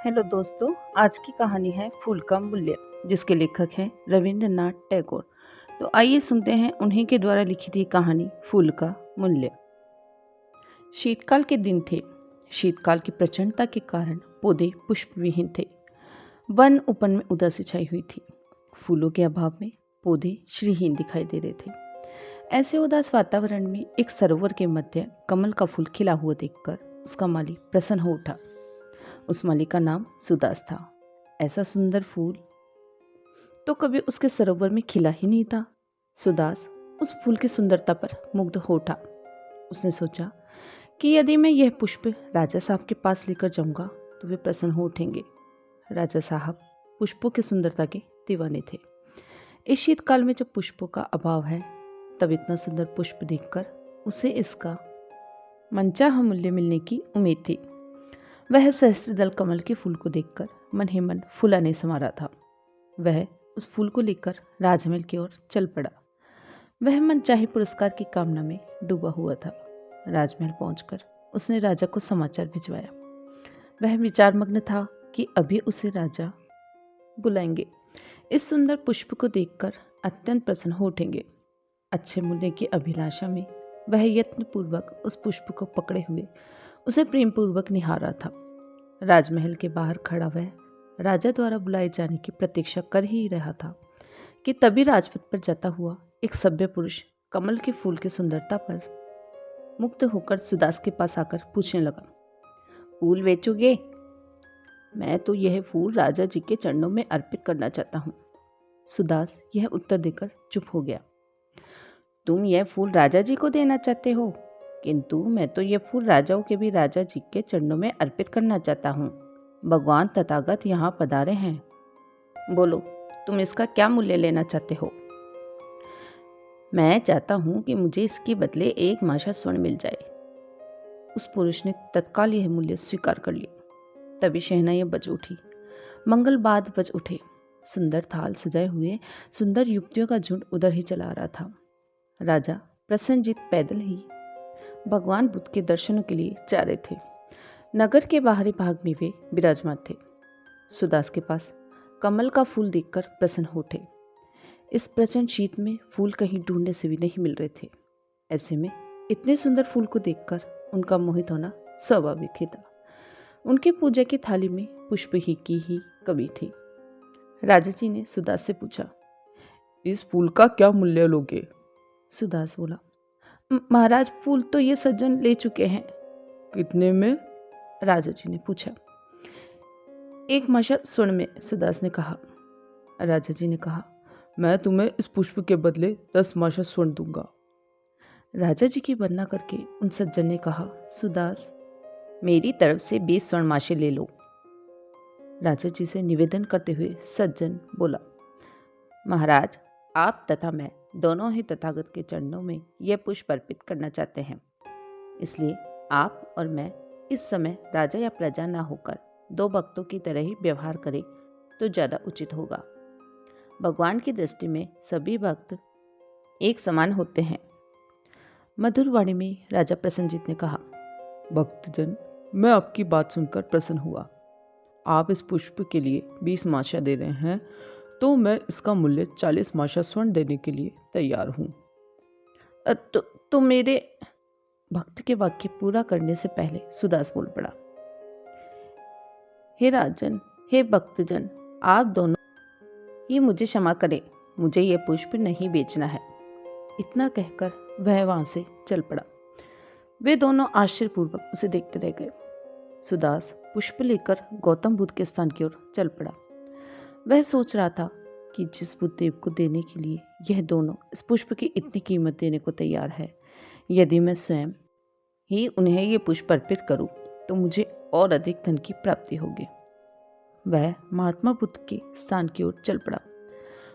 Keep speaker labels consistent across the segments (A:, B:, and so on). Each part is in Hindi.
A: हेलो दोस्तों। आज की कहानी है फूल का मूल्य, जिसके लेखक हैं रविंद्रनाथ टैगोर। तो आइए सुनते हैं उन्हीं के द्वारा लिखी थी कहानी फूल का मूल्य। शीतकाल के दिन थे। शीतकाल की प्रचंडता के कारण पौधे पुष्प विहीन थे। वन उपवन में उदासी छाई हुई थी। फूलों के अभाव में पौधे श्रीहीन दिखाई दे रहे थे। ऐसे उदास वातावरण में एक सरोवर के मध्य कमल का फूल खिला हुआ देखकर उसका माली प्रसन्न हो उठा। उस माली का नाम सुदास था। ऐसा सुंदर फूल तो कभी उसके सरोवर में खिला ही नहीं था। सुदास उस फूल की सुंदरता पर मुग्ध हो उठा। उसने सोचा कि यदि मैं यह पुष्प राजा साहब के पास लेकर जाऊंगा तो वे प्रसन्न हो उठेंगे। राजा साहब पुष्पों की सुंदरता के दीवाने थे। इस शीतकाल में जब पुष्पों का अभाव है, तब इतना सुंदर पुष्प देखकर उसे इसका मनचाहा मूल्य मिलने की उम्मीद थी। वह सहस्त्रदल कमल के फूल को देखकर मन ही मन फुलाने समा रहा था। वह उस फूल को लेकर राजमहल की ओर चल पड़ा। वह मनचाहे पुरस्कार की कामना में डूबा हुआ था। राजमहल पहुंचकर उसने राजा को समाचार भिजवाया। वह विचारमग्न था कि अभी उसे राजा बुलाएंगे। इस सुंदर पुष्प को देखकर अत्यंत प्रसन्न हो उठेंगे। अच्छे मूल्य की अभिलाषा में वह यत्नपूर्वक उस पुष्प को पकड़े हुए उसे प्रेमपूर्वक निहार रहा था। राजमहल के बाहर खड़ा वह राजा द्वारा बुलाए जाने की प्रतीक्षा कर ही रहा था कि तभी राजपथ पर जाता हुआ एक सभ्य पुरुष कमल के फूल की सुंदरता पर मुग्ध होकर सुदास के पास आकर पूछने लगा, फूल बेचोगे? मैं तो यह फूल राजा जी के चरणों में अर्पित करना चाहता हूँ। सुदास यह उत्तर देकर चुप हो गया। तुम यह फूल राजा जी को देना चाहते हो, किंतु मैं तो यह फूल राजाओं के भी राजा जी के चरणों में अर्पित करना चाहता हूँ। भगवान तथागत यहाँ पधारे हैं। बोलो, तुम इसका क्या मूल्य लेना चाहते हो? मैं चाहता हूँ कि मुझे इसके बदले 1 माशा स्वर्ण मिल जाए। उस पुरुष ने तत्काल यह मूल्य स्वीकार कर लिया। तभी शहनाइयां बज उठी, मंगलवाद्य बज उठे। सुंदर थाल सजाए हुए सुंदर युवतियों का झुंड उधर ही चला आ रहा था। राजा प्रसन्नजीत पैदल ही भगवान बुद्ध के दर्शनों के लिए जा रहे थे। नगर के बाहरी भाग में वे विराजमान थे। सुदास के पास कमल का फूल देखकर प्रसन्न हो उठे। इस प्रचंड शीत में फूल कहीं ढूंढने से भी नहीं मिल रहे थे। ऐसे में इतने सुंदर फूल को देखकर उनका मोहित होना स्वाभाविक ही था। उनके पूजा की थाली में पुष्प ही की ही कमी थी। राजा जी ने सुदास से पूछा, इस फूल का क्या मूल्य लोगे? सुदास बोला, महाराज, फूल तो ये सज्जन ले चुके हैं। कितने में? राजा जी ने पूछा। 1 माशा स्वर्ण में, सुदास ने कहा। राजा जी ने कहा, मैं तुम्हें इस पुष्प के बदले 10 माशा स्वर्ण दूंगा। राजा जी की वंदना करके उन सज्जन ने कहा, सुदास, मेरी तरफ से 20 स्वर्ण माशे ले लो। राजा जी से निवेदन करते हुए सज्जन बोला, महाराज, आप तथा मैं दोनों ही तथागत के चरणों में यह पुष्प अर्पित करना चाहते हैं। इसलिए आप और मैं इस समय राजा या प्रजा ना होकर 2 भक्तों की तरह ही व्यवहार करें तो ज़्यादा उचित होगा। भगवान की दृष्टि में सभी भक्त एक समान होते हैं। मधुर वाणी में राजा प्रसन्नजीत ने कहा, भक्तजन, मैं आपकी बात सुनकर प्रसन्न हुआ। आप इस पुष्प के लिए 20 माशा दे रहे हैं, तो मैं इसका मूल्य 40 माशा स्वर्ण देने के लिए तैयार हूँ। तो मेरे भक्त के वाक्य पूरा करने से पहले सुदास बोल पड़ा, हे राजन, हे भक्तजन, आप दोनों ही मुझे क्षमा करें। मुझे यह पुष्प नहीं बेचना है। इतना कहकर वह वहां से चल पड़ा। वे दोनों आश्चर्यपूर्वक उसे देखते रह गए। सुदास पुष्प लेकर गौतम बुद्ध के स्थान की ओर चल पड़ा। वह सोच रहा था कि जिस बुद्धदेव को देने के लिए यह दोनों इस पुष्प की इतनी कीमत देने को तैयार है, यदि मैं स्वयं ही उन्हें ये पुष्प अर्पित करूं तो मुझे और अधिक धन की प्राप्ति होगी। वह महात्मा बुद्ध के स्थान की ओर चल पड़ा।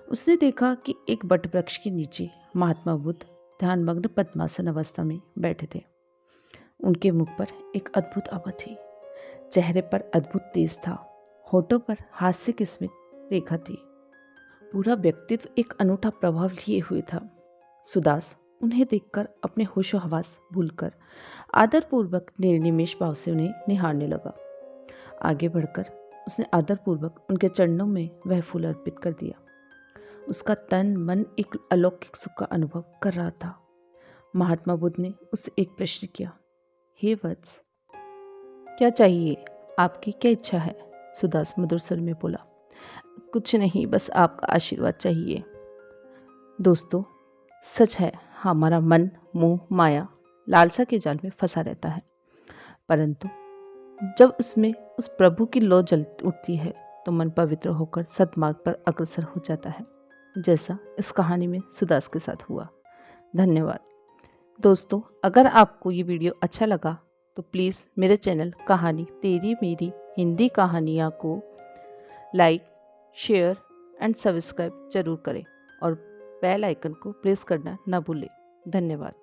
A: उसने देखा कि एक बट वृक्ष के नीचे महात्मा बुद्ध ध्यानमग्न पद्मासन अवस्था में बैठे थे। उनके मुख पर एक अद्भुत आभा थी। चेहरे पर अद्भुत तेज था। होठों पर हास्य की स्मित रेखा थी। पूरा व्यक्तित्व एक अनूठा प्रभाव लिए हुए था। सुदास उन्हें देखकर अपने होशो हवास भूलकर आदरपूर्वक निर्निमेष भाव से उन्हें निहारने लगा। आगे बढ़कर उसने आदरपूर्वक उनके चरणों में वह फूल अर्पित कर दिया। उसका तन मन एक अलौकिक सुख का अनुभव कर रहा था। महात्मा बुद्ध ने उससे एक प्रश्न किया, हे वत्स, क्या चाहिए? आपकी क्या इच्छा है? सुदास मधुर स्वर में बोला, कुछ नहीं, बस आपका आशीर्वाद चाहिए। दोस्तों, सच है, हमारा मन मोह माया लालसा के जाल में फंसा रहता है, परंतु जब उसमें उस प्रभु की लौ जल उठती है तो मन पवित्र होकर सद्मार्ग पर अग्रसर हो जाता है, जैसा इस कहानी में सुदास के साथ हुआ। धन्यवाद। दोस्तों, अगर आपको ये वीडियो अच्छा लगा तो प्लीज़ मेरे चैनल कहानी तेरी मेरी हिंदी कहानियाँ को लाइक, शेयर एंड सब्सक्राइब जरूर करें और बेल आइकन को प्रेस करना ना भूलें। धन्यवाद।